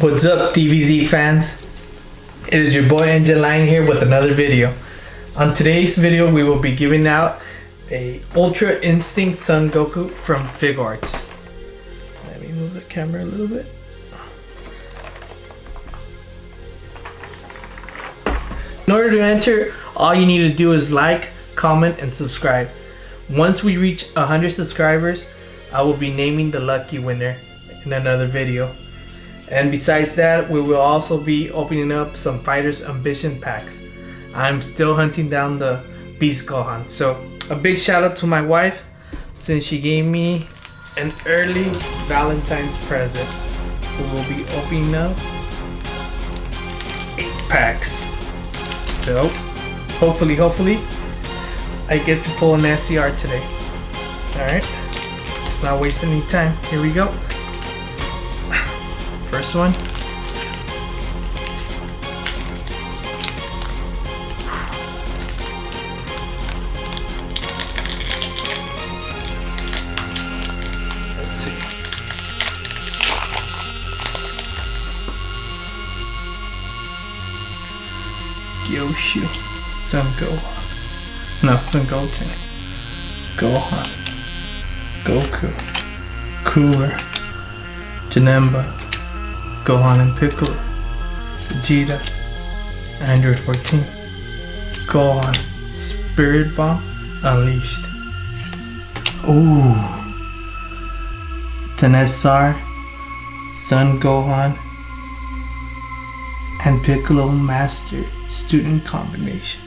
What's up, DBZ fans? It is your boy Engine Line here with another video. On today's video, we will be giving out a Ultra Instinct Son Goku from figuarts. Let me move the camera a little bit. In order to enter, all you need to do is like, comment, and subscribe. Once we reach 100 subscribers, I will be naming the lucky winner in another video. And besides that, we will also be opening up some Fighters Ambition packs. I'm still hunting down the Beast Gohan. So a big shout out to my wife, since she gave me an early Valentine's present. So we'll be opening up 8 packs. So hopefully I get to pull an SCR today. Alright, let's not waste any time. Here we go. First one. Let's see. Yoshu. Son Gohan. No, Son Goten. Gohan. Goku. Cooler. Janemba. Gohan and Piccolo, Vegeta, Android 14, Gohan, Spirit Bomb, Unleashed. Ooh, Tanesar, Son Gohan, and Piccolo Master Student Combination.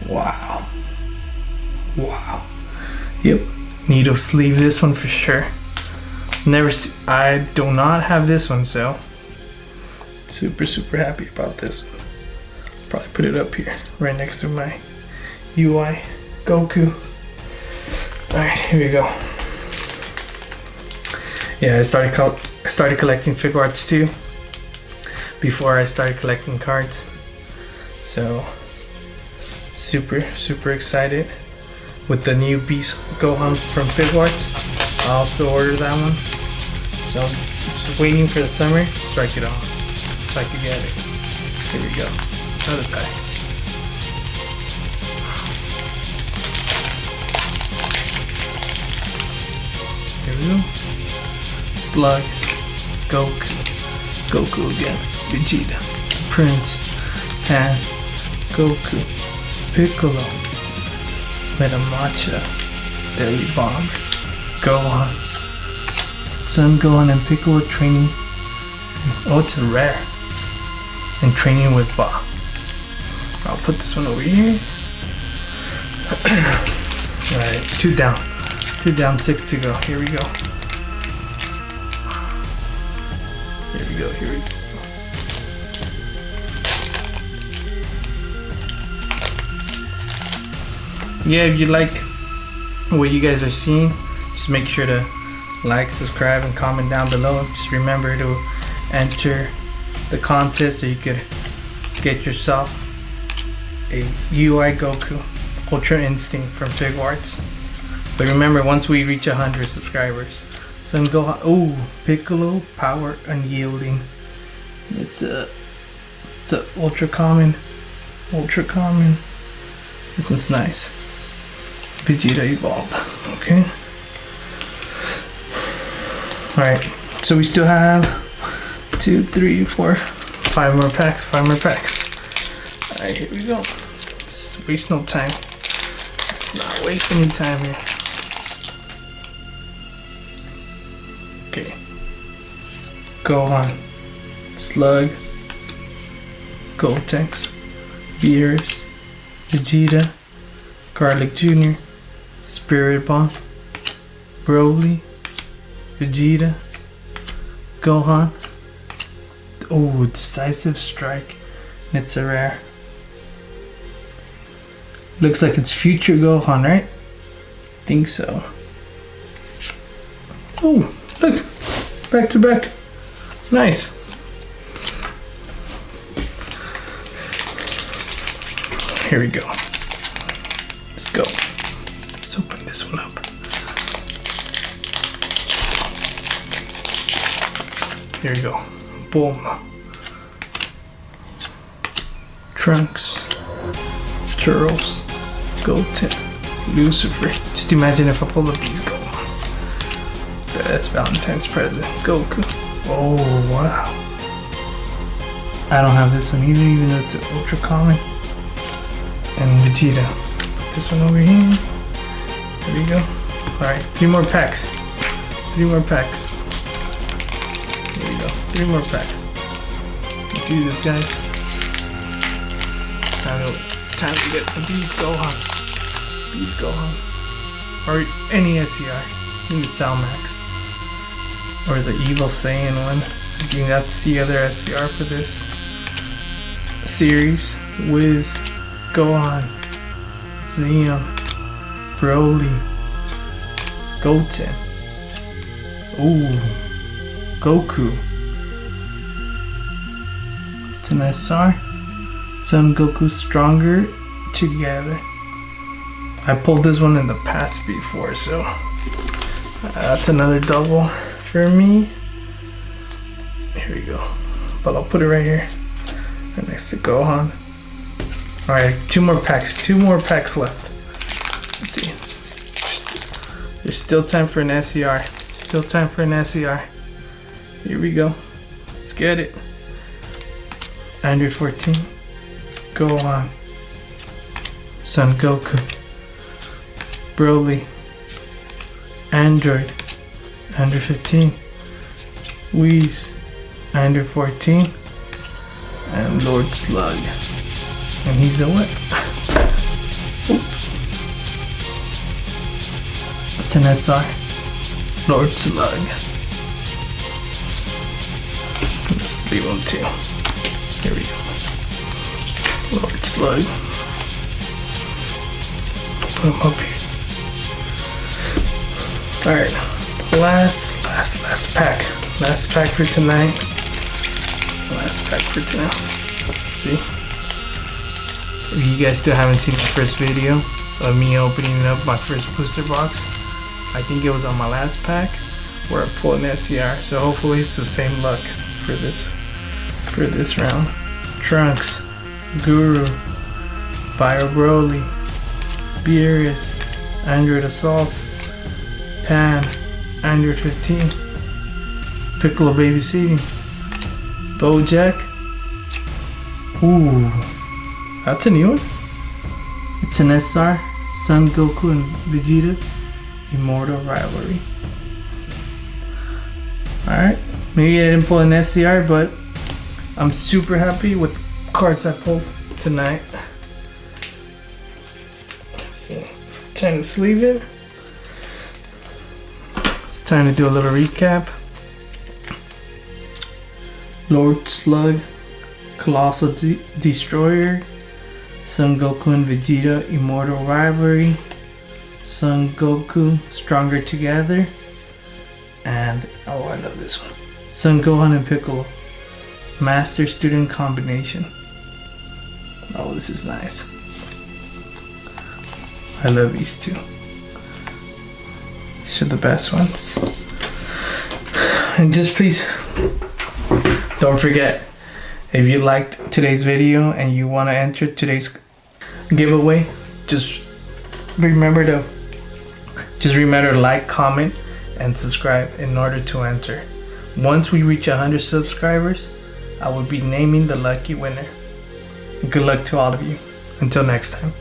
Wow. Yep, need to sleeve this one for sure. I do not have this one, so super happy about this one. Probably put it up here right next to my UI Goku. Alright, here we go. Yeah, I started collecting figuarts too before I started collecting cards, so super excited with the new Beast Gohan from figuarts. I also ordered that one. So I'm just waiting for the summer to strike it on so I can get it. Here we go. Another pack. Here we go. Slug. Goku again. Vegeta. Prince. Pan. Goku. Piccolo. Metamacha. Deadly Bomb. Gohan. Son Gohan and Piccolo training. Oh, it's a rare. And training with Ba. I'll put this one over here. Alright, 2 down. 2 down, 6 to go. Here we go. Here we go. Yeah, if you like what you guys are seeing, just make sure to like, subscribe, and comment down below. Just remember to enter the contest so you could get yourself a UI Goku Ultra Instinct from figuarts. But remember, once we reach 100 subscribers, Son Gohan, ooh, Piccolo Power Unyielding. It's a ultra common. This one's nice. Vegeta evolved. Okay. Alright, so we still have 2, 3, 4, 5 more packs. Alright, here we go. Just waste no time. Let's not waste any time here. Okay. Gohan, Slug, Gotenks, Beerus, Vegeta, Garlic Jr., Spirit Bomb, Broly, Vegeta, Gohan. Oh, Decisive Strike. It's a rare. Looks like it's future Gohan, right? Think so. Oh, look. Back to back. Nice. Here we go. Let's go. Let's open this one up. Here we go. Boom. Trunks. Turtles. Goten. Lucifer. Just imagine if I pull up these Gohan. Best Valentine's present. Goku. Oh, wow. I don't have this one either, even though it's an ultra common. And Vegeta. Put this one over here. There we go. Alright, 3 more packs. 3 more packs. There we go. 3 more packs. Let's do this, guys. Time to get these Gohan. These Gohan. Or any SCR. Maybe Salmax. Or the Evil Saiyan one. I think that's the other SCR for this series. Wiz, Gohan, Xeon, Broly, Goten. Ooh, Goku. It's an SR. Son Goku Stronger Together. I pulled this one in the past before, so that's another double for me. Here we go. But I'll put it right here. Right next to Gohan. Alright, 2 more packs. 2 more packs left. Let's see. There's still time for an SCR. Still time for an SCR. Here we go. Let's get it. Android 14. Gohan. Son Goku. Broly. Android. Android 15. Whis. Android 14. And Lord Slug. And he's a what? It's an SR. Lord Slug. Just leave him too. Here we go. Lord Slug. Put him up here. Alright. Last pack. Last pack for tonight. Last pack for tonight. Let's see. If you guys still haven't seen my first video of me opening up my first booster box, I think it was on my last pack where I pulled an SCR. So hopefully it's the same luck for this round. Trunks, Guru, Bio Broly, Beerus, Android Assault, Pan, Android 15, Piccolo Babysitting, Bojack. Ooh, that's a new one. It's an SR, Son Goku and Vegeta, Immortal Rivalry. Alright, maybe I didn't pull an SCR, but I'm super happy with the cards I pulled tonight. Let's see, time to sleeve it. It's time to do a little recap. Lord Slug, Colossal Destroyer, Son Goku and Vegeta, Immortal Rivalry, Son Goku, Stronger Together, and oh, I love this one, Son Gohan and Piccolo, Master Student Combination. Oh, this is nice. I love these two. These are the best ones. And just please don't forget, if you liked today's video and you want to enter today's giveaway, just remember to like, comment, and subscribe in order to enter. Once we reach 100 subscribers, I will be naming the lucky winner. Good luck to all of you. Until next time.